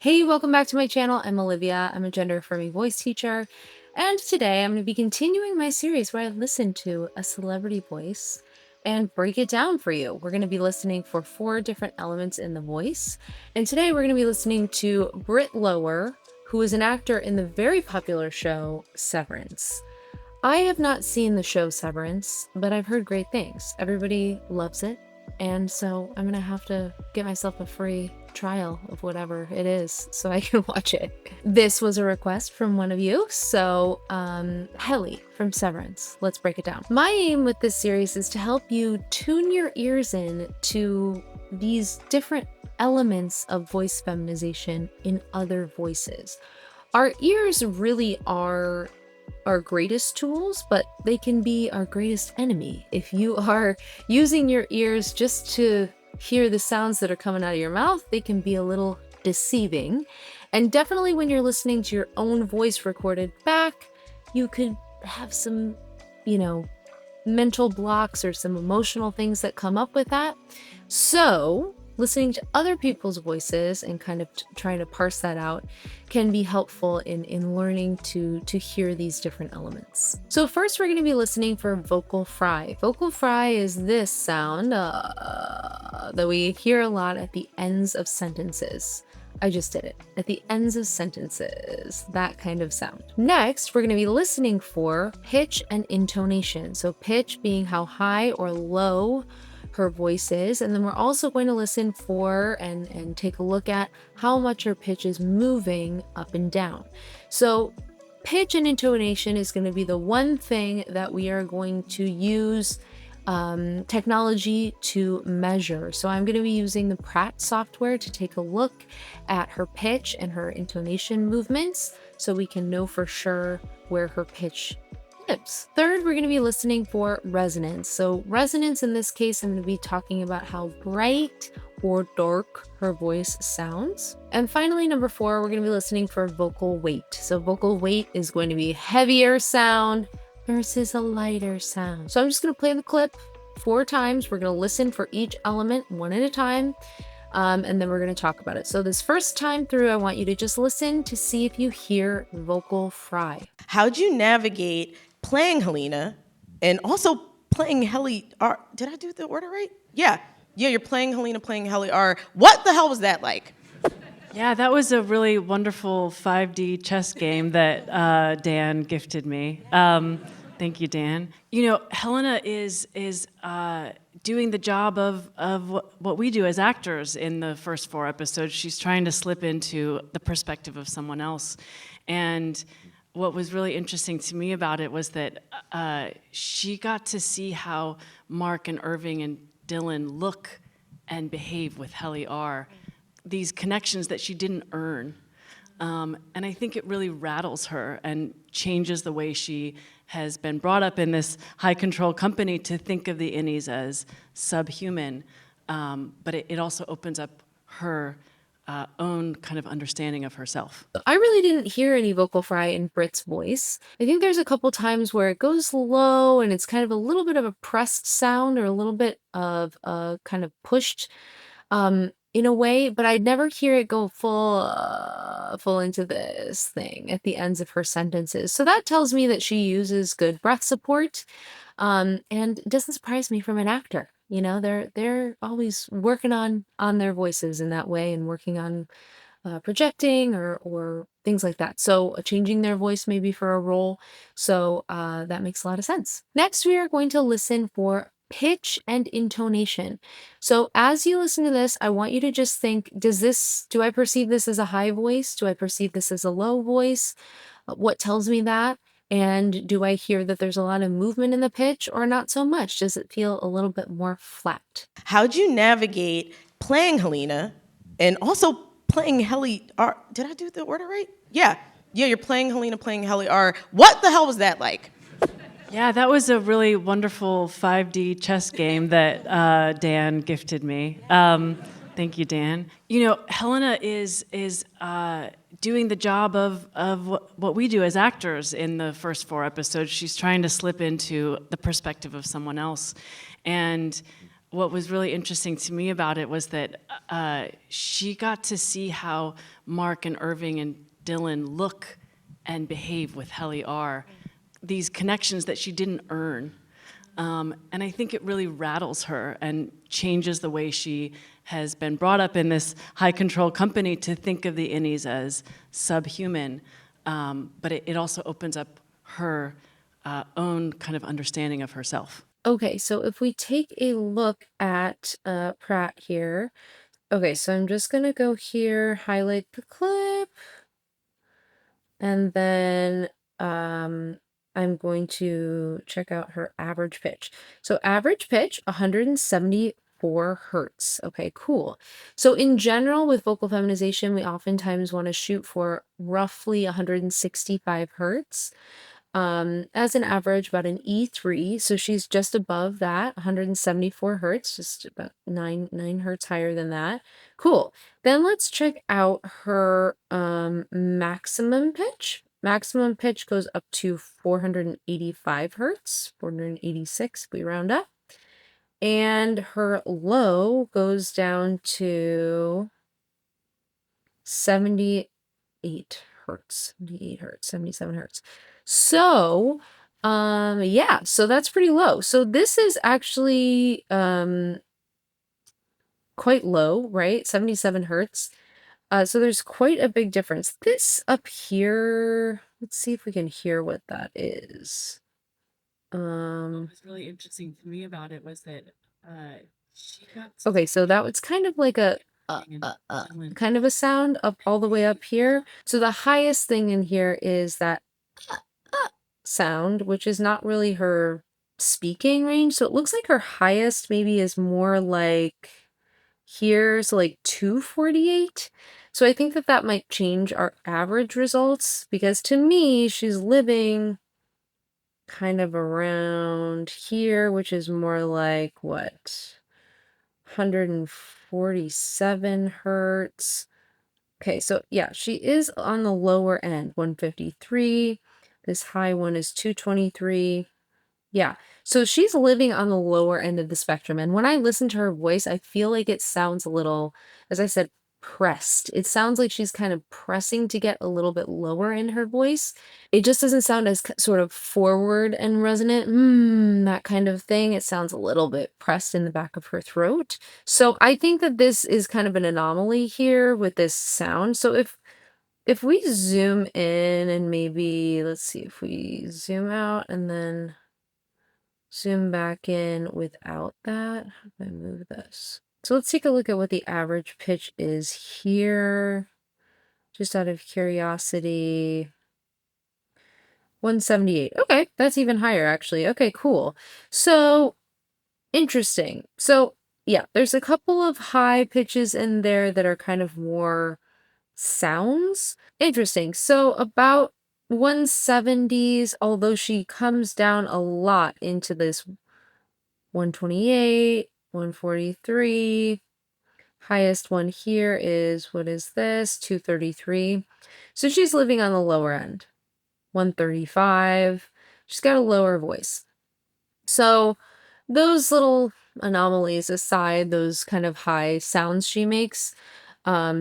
Hey, welcome back to my channel. I'm Olivia. I'm a gender-affirming voice teacher, and today I'm going to be continuing my series where I listen to a celebrity voice and break it down for you. We're going to be listening for 4 different elements in the voice, and today we're going to be listening to Britt Lower, who is an actor in the very popular show Severance. I have not seen the show Severance, but I've heard great things. Everybody loves it, and so I'm gonna have to get myself a free trial of whatever it is so I can watch it. This was a request from one of you, so Helly from Severance. Let's break it down. My aim with this series is to help you tune your ears in to these different elements of voice feminization in other voices. Our ears really are our greatest tools, but they can be our greatest enemy. If you are using your ears just to hear the sounds that are coming out of your mouth, they can be a little deceiving. And definitely when you're listening to your own voice recorded back, you could have some, mental blocks or some emotional things that come up with that. So listening to other people's voices and kind of trying to parse that out can be helpful in learning to hear these different elements. So first we're going to be listening for vocal fry. Vocal fry is this sound that we hear a lot at the ends of sentences. I just did it. At the ends of sentences, that kind of sound. Next, we're going to be listening for pitch and intonation. So pitch being how high or low her voice is, and then we're also going to listen for and take a look at how much her pitch is moving up and down. So pitch and intonation is going to be the one thing that we are going to use technology to measure. So I'm going to be using the Pratt software to take a look at her pitch and her intonation movements so we can know for sure where her pitch lives. Third, we're going to be listening for resonance. So resonance in this case, I'm going to be talking about how bright or dark her voice sounds. And finally, number 4, we're going to be listening for vocal weight. So vocal weight is going to be heavier sound versus a lighter sound. So I'm just going to play the clip 4 times. We're going to listen for each element one at a time, and then we're going to talk about it. So this first time through, I want you to just listen to see if you hear vocal fry. How'd you navigate playing Helena and also playing Helly? Did I do the order right? Yeah, you're playing Helena, playing Helly. What the hell was that like? Yeah, that was a really wonderful 5D chess game that Dan gifted me. Thank you, Dan. Helena is doing the job of what we do as actors in the first 4 episodes. She's trying to slip into the perspective of someone else. And what was really interesting to me about it was that she got to see how Mark and Irving and Dylan look and behave with Helly R. These connections that she didn't earn. And I think it really rattles her and changes the way she has been brought up in this high control company to think of the innies as subhuman. But it also opens up her own kind of understanding of herself. I really didn't hear any vocal fry in Britt's voice. I think there's a couple times where it goes low and it's kind of a little bit of a pressed sound or a little bit of kind of pushed in a way, but I'd never hear it go full into this thing at the ends of her sentences. So that tells me that she uses good breath support, and it doesn't surprise me from an actor. They're always working on their voices in that way and working on projecting or things like that. So changing their voice maybe for a role. So that makes a lot of sense. Next, we are going to listen for pitch and intonation. So as you listen to this, I want you to just think, do I perceive this as a high voice? Do I perceive this as a low voice? What tells me that? And do I hear that there's a lot of movement in the pitch or not so much? Does it feel a little bit more flat? How'd you navigate playing Helena and also playing Helly? Did I do the order right? Yeah, you're playing Helena, playing Helly. What the hell was that like? Yeah, that was a really wonderful 5D chess game that Dan gifted me. Thank you, Dan. Helena is doing the job of what we do as actors in the first 4 episodes. She's trying to slip into the perspective of someone else. And what was really interesting to me about it was that she got to see how Mark and Irving and Dylan look and behave with Helly R. These connections that she didn't earn. And I think it really rattles her and changes the way she has been brought up in this high control company to think of the innies as subhuman. But it also opens up her own kind of understanding of herself. Okay, so if we take a look at Pratt here, okay, so I'm just gonna go here, highlight the clip, and then I'm going to check out her average pitch. So average pitch, 174 hertz. Okay, cool. So in general, with vocal feminization, we oftentimes want to shoot for roughly 165 hertz. As an average, about an E3. So she's just above that, 174 hertz, just about nine hertz higher than that. Cool. Then let's check out her maximum pitch. Maximum pitch goes up to 485 hertz, 486 if we round up. And her low goes down to 78 hertz, 78 hertz, 77 hertz. So, yeah, so that's pretty low. So this is actually quite low, right? 77 hertz. So there's quite a big difference. This up here, let's see if we can hear what that is. What was really interesting to me about it was that she got Okay, so that was kind of like a kind of a sound up all the way up here. So the highest thing in here is that sound, which is not really her speaking range. So it looks like her highest maybe is more like here, so like 248. So I think that that might change our average results because to me, she's living kind of around here, which is more like what? 147 hertz. Okay, so yeah, she is on the lower end, 153. This high one is 223. Yeah, so she's living on the lower end of the spectrum. And when I listen to her voice, I feel like it sounds a little, as I said, pressed. It sounds like she's kind of pressing to get a little bit lower in her voice. It just doesn't sound as sort of forward and resonant, that kind of thing. It sounds a little bit pressed in the back of her throat. So I think that this is kind of an anomaly here with this sound. So if we zoom in and maybe let's see if we zoom out and then zoom back in without that. How do I move this? So let's take a look at what the average pitch is here. Just out of curiosity. 178. Okay, that's even higher actually. Okay, cool. So interesting. So yeah, there's a couple of high pitches in there that are kind of more sounds. Interesting. So about 170s, although she comes down a lot into this 128, 143. Highest one here is, what is this? 233. So she's living on the lower end. 135. She's got a lower voice. So those little anomalies aside, those kind of high sounds she makes,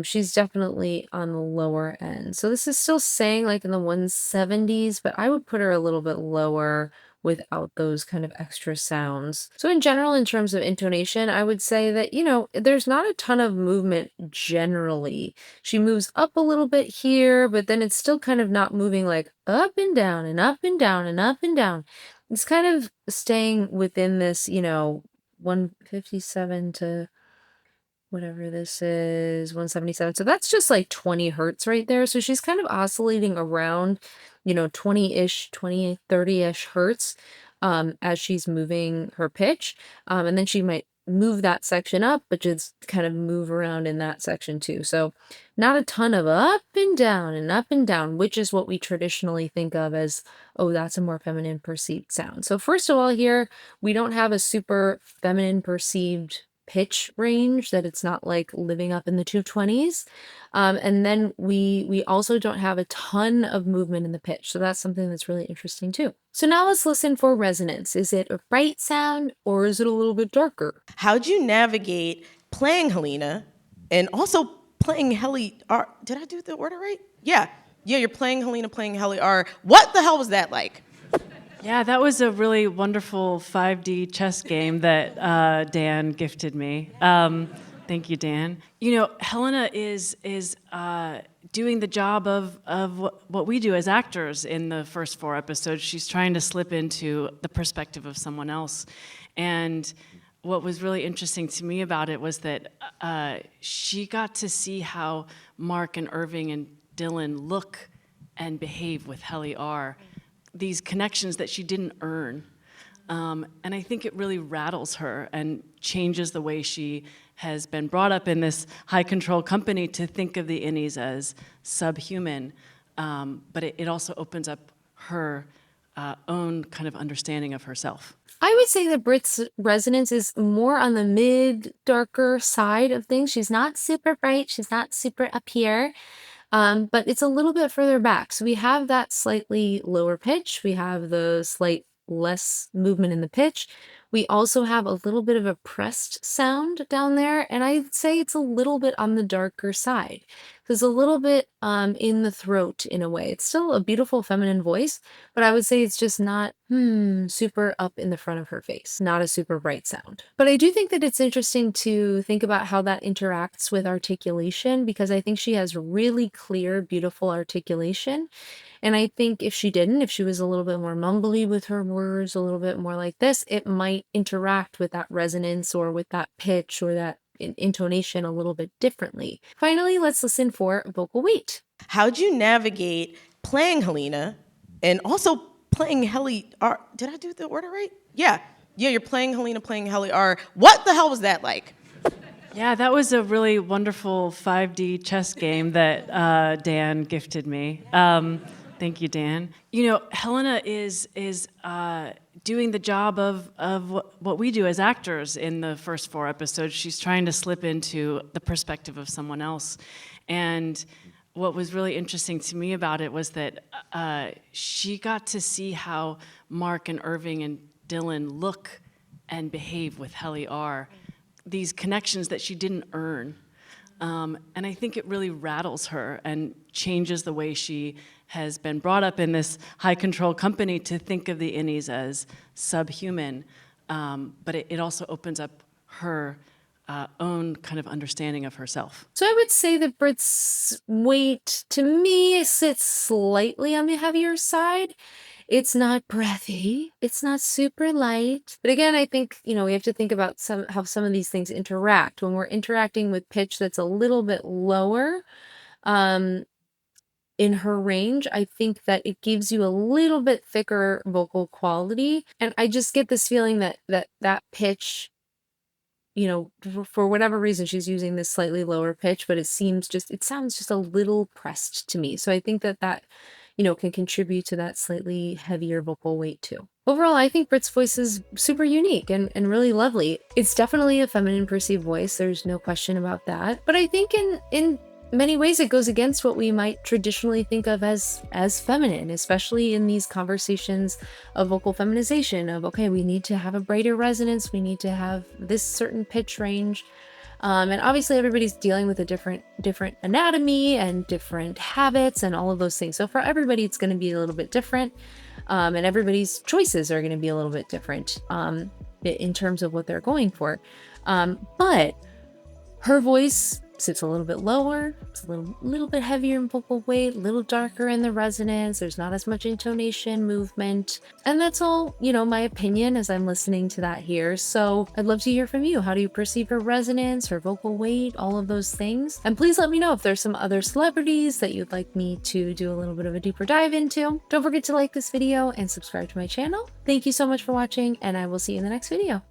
she's definitely on the lower end. So this is still saying like in the 170s, but I would put her a little bit lower without those kind of extra sounds. So in general, in terms of intonation, I would say that, there's not a ton of movement generally. She moves up a little bit here, but then it's still kind of not moving like up and down and up and down and up and down. It's kind of staying within this, 157 to whatever this is, 177. So that's just like 20 hertz right there. So she's kind of oscillating around, 20-ish, 20, 30-ish hertz as she's moving her pitch. And then she might move that section up, but just kind of move around in that section too. So not a ton of up and down, which is what we traditionally think of as, oh, that's a more feminine perceived sound. So first of all, here, we don't have a super feminine perceived pitch range, that it's not like living up in the 220s. And then we also don't have a ton of movement in the pitch. So that's something that's really interesting too. So now let's listen for resonance. Is it a bright sound or is it a little bit darker? How'd you navigate playing Helena and also playing Helly? Did I do the order right? Yeah. Yeah, you're playing Helena, playing Helly. What the hell was that like? Yeah, that was a really wonderful 5D chess game that Dan gifted me. Thank you, Dan. You know, Helena is doing the job of what we do as actors in the first 4 episodes. She's trying to slip into the perspective of someone else. And what was really interesting to me about it was that she got to see how Mark and Irving and Dylan look and behave with Helly R. These connections that she didn't earn. And I think it really rattles her and changes the way she has been brought up in this high control company to think of the innies as subhuman. But it also opens up her own kind of understanding of herself. I would say that Britt's resonance is more on the mid, darker side of things. She's not super bright. She's not super up here. But it's a little bit further back. So we have that slightly lower pitch. We have the slight less movement in the pitch. We also have a little bit of a pressed sound down there. And I'd say it's a little bit on the darker side. There's a little bit in the throat in a way. It's still a beautiful feminine voice, but I would say it's just not super up in the front of her face, not a super bright sound. But I do think that it's interesting to think about how that interacts with articulation, because I think she has really clear, beautiful articulation. And I think if she didn't, if she was a little bit more mumbly with her words, a little bit more like this, it might interact with that resonance or with that pitch or that intonation a little bit differently. Finally, let's listen for vocal weight. How'd you navigate playing Helena and also playing Helly? Did I do the order right? Yeah. Yeah, you're playing Helena, playing Helly. What the hell was that like? Yeah, that was a really wonderful 5D chess game that Dan gifted me. Thank you, Dan. You know, Helena is doing the job of what we do as actors in the first 4 episodes. She's trying to slip into the perspective of someone else. And what was really interesting to me about it was that she got to see how Mark and Irving and Dylan look and behave with Helly R. These connections that she didn't earn. And I think it really rattles her and changes the way she has been brought up in this high control company to think of the innies as subhuman. But it also opens up her own kind of understanding of herself. So I would say that Britt's weight, to me, sits slightly on the heavier side. It's not breathy. It's not super light. But again, I think, we have to think about how some of these things interact. When we're interacting with pitch that's a little bit lower in her range, I think that it gives you a little bit thicker vocal quality. And I just get this feeling that pitch, for whatever reason, she's using this slightly lower pitch, but it sounds just a little pressed to me. So I think that can contribute to that slightly heavier vocal weight too. Overall, I think Britt's voice is super unique and really lovely. It's definitely a feminine perceived voice. There's no question about that. But I think in many ways it goes against what we might traditionally think of as feminine, especially in these conversations of vocal feminization of, okay, we need to have a brighter resonance. We need to have this certain pitch range. And obviously everybody's dealing with a different anatomy and different habits and all of those things. So for everybody, it's going to be a little bit different. And everybody's choices are going to be a little bit different in terms of what they're going for. But her voice sits a little bit lower. It's a little bit heavier in vocal weight, a little darker in the resonance. There's not as much intonation, movement. And that's all, my opinion as I'm listening to that here. So I'd love to hear from you. How do you perceive her resonance, her vocal weight, all of those things? And please let me know if there's some other celebrities that you'd like me to do a little bit of a deeper dive into. Don't forget to like this video and subscribe to my channel. Thank you so much for watching, and I will see you in the next video.